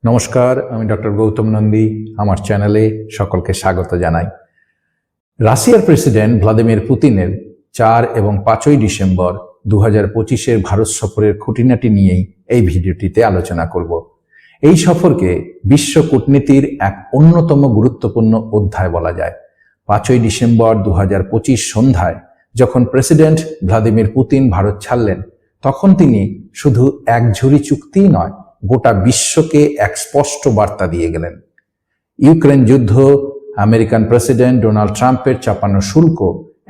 নমস্কার, আমি ডক্টর গৌতম নন্দী। আমার চ্যানেলে সকলকে স্বাগত জানাই। রাশিয়ার প্রেসিডেন্ট ভ্লাদিমির পুতিনের 4 এবং 5 ডিসেম্বর 2025-এর ভারত সফরের খুঁটিনাটি নিয়েই এই ভিডিওটিতে আলোচনা করব। এই সফরকে বিশ্ব কূটনীতির এক অন্যতম গুরুত্বপূর্ণ অধ্যায় বলা যায়। 5 ডিসেম্বর 2025 সন্ধ্যায় যখন প্রেসিডেন্ট ভ্লাদিমির পুতিন ভারত ছাড়লেন, তখন তিনি শুধু এক ঝুড়ি চুক্তিই নয়, গোটা বিশ্বকে এক স্পষ্ট বার্তা দিয়ে গেলেন। ইউক্রেন যুদ্ধ, আমেরিকান প্রেসিডেন্ট ডোনাল্ড ট্রাম্পের চাপানো শুল্ক,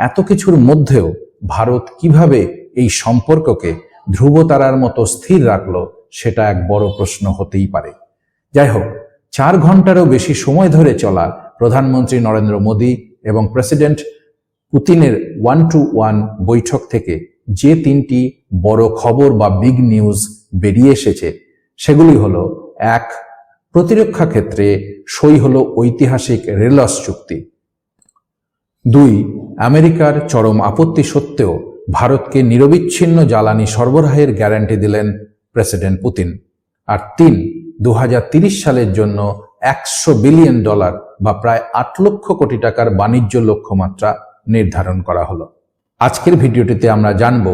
এত কিছুর মধ্যেও ভারত কিভাবে এই সম্পর্ককে ধ্রুবতারার মতো স্থির রাখলো, সেটা এক বড় প্রশ্ন হতেই পারে। যাই হোক, 4 ঘন্টারও বেশি সময় ধরে চলা প্রধানমন্ত্রী নরেন্দ্র মোদী এবং প্রেসিডেন্ট পুতিনের 1-to-1 বৈঠক থেকে যে 3টি বড় খবর বা বিগ নিউজ বেরিয়ে এসেছে, সেগুলি হলো: 1. প্রতিরক্ষা ক্ষেত্রে সই হলো ঐতিহাসিক রেলস চুক্তি। 2. আমেরিকার চরম আপত্তি সত্ত্বেও ভারতকে নিরবিচ্ছিন্ন জ্বালানি সরবরাহের গ্যারান্টি দিলেন প্রেসিডেন্ট পুতিন। আর 3. 2030 সালের জন্য $100 বিলিয়ন বা প্রায় 8 লক্ষ কোটি টাকার বাণিজ্য লক্ষ্যমাত্রা নির্ধারণ করা হলো। আজকের ভিডিওটিতে আমরা জানব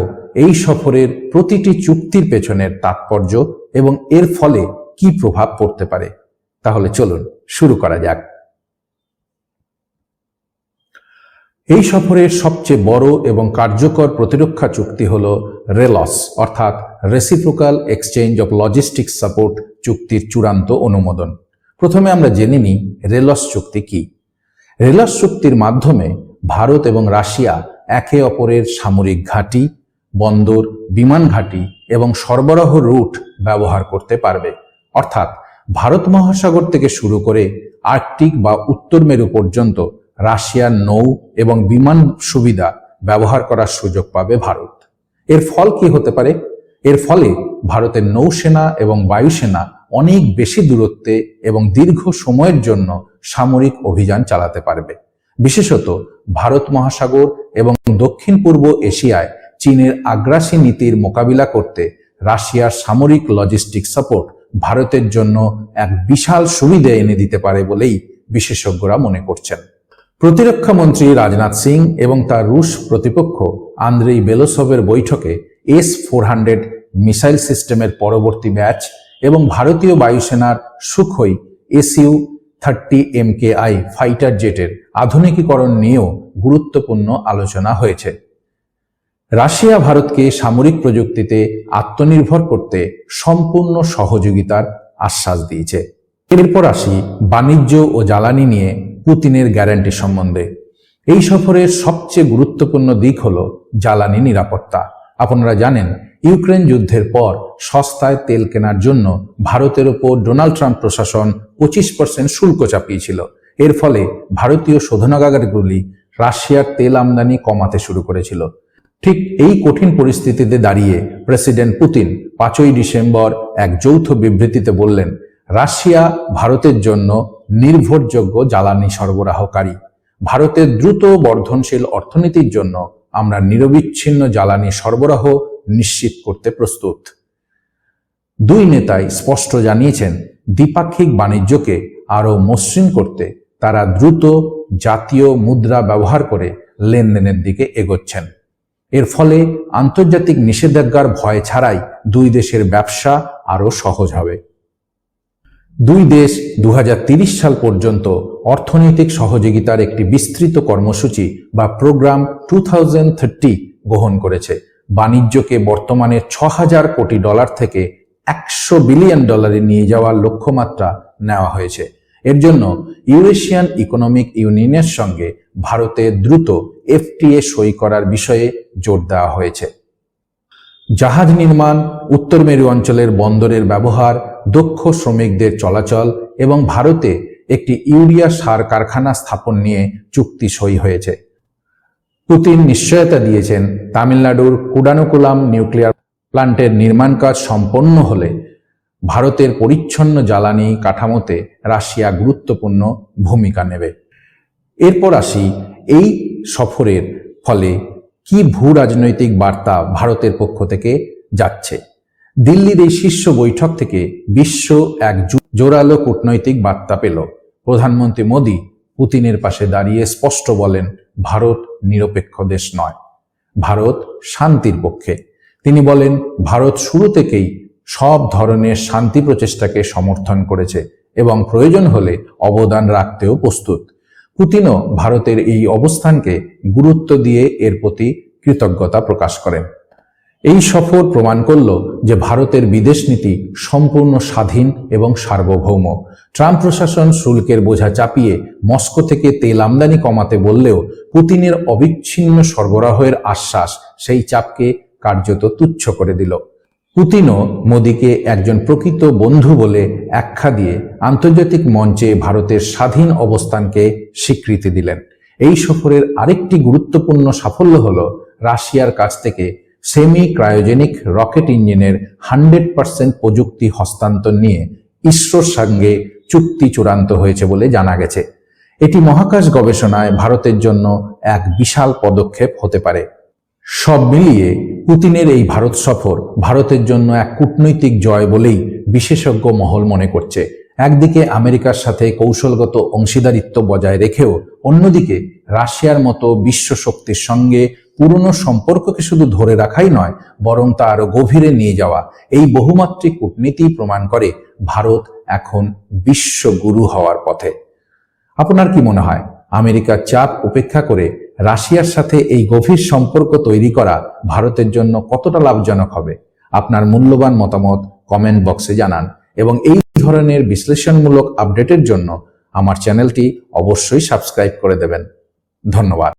এই সফরের প্রতিটি চুক্তির পেছনের তাৎপর্য এবং এর ফলে কি প্রভাব পড়তে পারে। তাহলে চলুন শুরু করা যাক। এই সফরের সবচেয়ে বড় এবং কার্যকর প্রতিরক্ষা চুক্তি হল রেলস, অর্থাৎ reciprocal exchange of logistics support চুক্তির চূড়ান্ত অনুমোদন। প্রথমে আমরা জেনে নিই রেলস চুক্তি কি। রেলস চুক্তির মাধ্যমে ভারত এবং রাশিয়া একে অপরের সামরিক ঘাঁটি, বন্দর, বিমান ঘাঁটি এবং সরবরাহ রুট ব্যবহার করতে পারবে। অর্থাৎ ভারত মহাসাগর থেকে শুরু করে আর্কটিক বা উত্তর মেরু পর্যন্ত রাশিয়ার নৌ এবং বিমান সুবিধা ব্যবহার করার সুযোগ পাবে ভারত। এর ফল কি হতে পারে? এর ফলে ভারতের নৌসেনা এবং বায়ুসেনা অনেক বেশি দূরত্বে এবং দীর্ঘ সময়ের জন্য সামরিক অভিযান চালাতে পারবে। বিশেষত ভারত মহাসাগর এবং দক্ষিণ পূর্ব এশিয়ায় চীনের আগ্রাসী নীতির মোকাবিলা করতে রাশিয়ার সামরিক লজিস্টিক সাপোর্ট ভারতের জন্য এক বিশাল সুবিধা এনে দিতে পারে বলেই বিশেষজ্ঞরা মনে করছেন। প্রতিরক্ষা মন্ত্রী রাজনাথ সিং এবং তার রুশ প্রতিপক্ষ আন্দ্রেই বেলোসভের বৈঠকে S-400 মিসাইল সিস্টেমের পরবর্তী ব্যাচ এবং ভারতীয় বায়ুসেনার সুখোই Su-30 MKI ফাইটার জেটের আধুনিকীকরণ নিয়েও গুরুত্বপূর্ণ আলোচনা হয়েছে। রাশিয়া ভারতকে সামরিক প্রযুক্তিতে আত্মনির্ভর করতে সম্পূর্ণ সহযোগিতার আশ্বাস দিয়েছে। এরপর আসি বাণিজ্য ও জ্বালানি নিয়ে পুতিনের গ্যারান্টি সম্বন্ধে। এই সফরের সবচেয়ে গুরুত্বপূর্ণ দিক হল জ্বালানি নিরাপত্তা। আপনারা জানেন, ইউক্রেন যুদ্ধের পর সস্তায় তেল কেনার জন্য ভারতের ওপর ডোনাল্ড ট্রাম্প প্রশাসন 25% শুল্ক চাপিয়েছিল। এর ফলে ভারতীয় শোধনাগারগুলি রাশিয়ার তেল আমদানি কমাতে শুরু করেছিল। ঠিক এই কঠিন পরিস্থিতিতে দাঁড়িয়ে প্রেসিডেন্ট পুতিন 5 ডিসেম্বর এক যৌথ বিবৃতিতে বললেন, রাশিয়া ভারতের জন্য নির্ভরযোগ্য জ্বালানি সরবরাহকারী। ভারতের দ্রুত বর্ধনশীল অর্থনীতির জন্য আমরা নিরবিচ্ছিন্ন জ্বালানি সরবরাহ নিশ্চিত করতে প্রস্তুত। দুই নেতাই স্পষ্ট জানিয়েছেন, দ্বিপাক্ষিক বাণিজ্যকে আরও মসৃণ করতে তারা দ্রুত জাতীয় মুদ্রা ব্যবহার করে লেনদেনের দিকে এগোচ্ছেন। এর ফলে আন্তর্জাতিক নিষেধাজ্ঞার ভয় ছাড়াই দুই দেশের ব্যবসা আরও সহজ হবে। দুই দেশ 2030 সাল পর্যন্ত অর্থনৈতিক সহযোগিতার একটি বিস্তৃত কর্মসূচি বা প্রোগ্রাম 2030 গ্রহণ করেছে। বাণিজ্যকে বর্তমানে $6000 কোটি থেকে $100 বিলিয়ন নিয়ে যাওয়ার লক্ষ্যমাত্রা নেওয়া হয়েছে। এর জন্য ইউরেশিয়ান ইকোনমিক ইউনিয়নের সঙ্গে ভারতের দ্রুত FTA সই করার বিষয়ে জোর দেওয়া হয়েছে। জাহাজ নির্মাণ, উত্তর মেরু অঞ্চলের বন্দরের ব্যবহার, দক্ষ শ্রমিকদের চলাচল এবং ভারতে একটি ইউরিয়া সার কারখানা স্থাপন নিয়ে চুক্তি সই হয়েছে। পুতিন নিশ্চয়তা দিয়েছেন, তামিলনাড়ুর কুডানকুলাম নিউক্লিয়ার প্ল্যান্টের নির্মাণ কাজ সম্পন্ন হলে ভারতের পরিচ্ছন্ন জ্বালানি কাঠামোতে রাশিয়া গুরুত্বপূর্ণ ভূমিকা নেবে। এরপর আসি এই সফরের ফলে কি ভূ রাজনৈতিক বার্তা ভারতের পক্ষ থেকে যাচ্ছে। দিল্লির এই শীর্ষ বৈঠক থেকে বিশ্ব এক জোরালো কূটনৈতিক বার্তা পেল। প্রধানমন্ত্রী মোদী পুতিনের পাশে দাঁড়িয়ে স্পষ্ট বলেন, ভারত নিরপেক্ষ দেশ নয়, ভারত শান্তির পক্ষে। তিনি বলেন, ভারত শুরু থেকেই সব ধরনের শান্তি প্রচেষ্টাকে সমর্থন করেছে এবং প্রয়োজন হলে অবদান রাখতেও প্রস্তুত। পুতিনও ভারতের এই অবস্থানকে গুরুত্ব দিয়ে এর প্রতি কৃতজ্ঞতা প্রকাশ করেন। এই সফর প্রমাণ করল যে ভারতের বিদেশ নীতি সম্পূর্ণ স্বাধীন এবং সার্বভৌম। ট্রাম্প প্রশাসন শুল্কের বোঝা চাপিয়ে মস্কো থেকে তেল আমদানি কমাতে বললেও পুতিনের অবিচ্ছিন্ন সরবরাহের আশ্বাস সেই চাপকে কার্যত তুচ্ছ করে দিল। পুতিনও মোদীকে একজন প্রকৃত বন্ধু বলে আখ্যা দিয়ে আন্তর্জাতিক মঞ্চে ভারতের স্বাধীন অবস্থানকে স্বীকৃতি দিলেন। এই সফরের আরেকটি গুরুত্বপূর্ণ সাফল্য হল রাশিয়ার কাছ থেকে সেমি ক্রায়োজেনিক রকেট ইঞ্জিনের 100% প্রযুক্তি হস্তান্তর নিয়ে ইসরোর সঙ্গে চুক্তি চূড়ান্ত হয়েছে বলে জানা গেছে। এটি মহাকাশ গবেষণায় ভারতের জন্য এক বিশাল পদক্ষেপ হতে পারে। সব মিলিয়ে পুতিনের এই ভারত সফর ভারতের জন্য এক কূটনৈতিক জয় বলেই বিশেষজ্ঞ মহল মনে করছে। একদিকে আমেরিকার সাথে কৌশলগত অংশীদারিত্ব বজায় রেখেও অন্যদিকে রাশিয়ার মতো বিশ্ব শক্তির সঙ্গে পুরনো সম্পর্ককে শুধু ধরে রাখাই নয়, বরং তা আরো গভীরে নিয়ে যাওয়া। এই বহুমাত্রিক কূটনীতি প্রমাণ করে ভারত এখন বিশ্বগুরু হওয়ার পথে। আপনার কি মনে হয়, আমেরিকার চাপ উপেক্ষা করে রাশিয়ার সাথে এই গভীর সম্পর্ক তৈরি করা ভারতের জন্য কতটা লাভজনক হবে? আপনার মূল্যবান মতামত কমেন্ট বক্সে জানান এবং এই ধরনের বিশ্লেষণমূলক আপডেটের জন্য আমার চ্যানেলটি অবশ্যই সাবস্ক্রাইব করে দেবেন। ধন্যবাদ।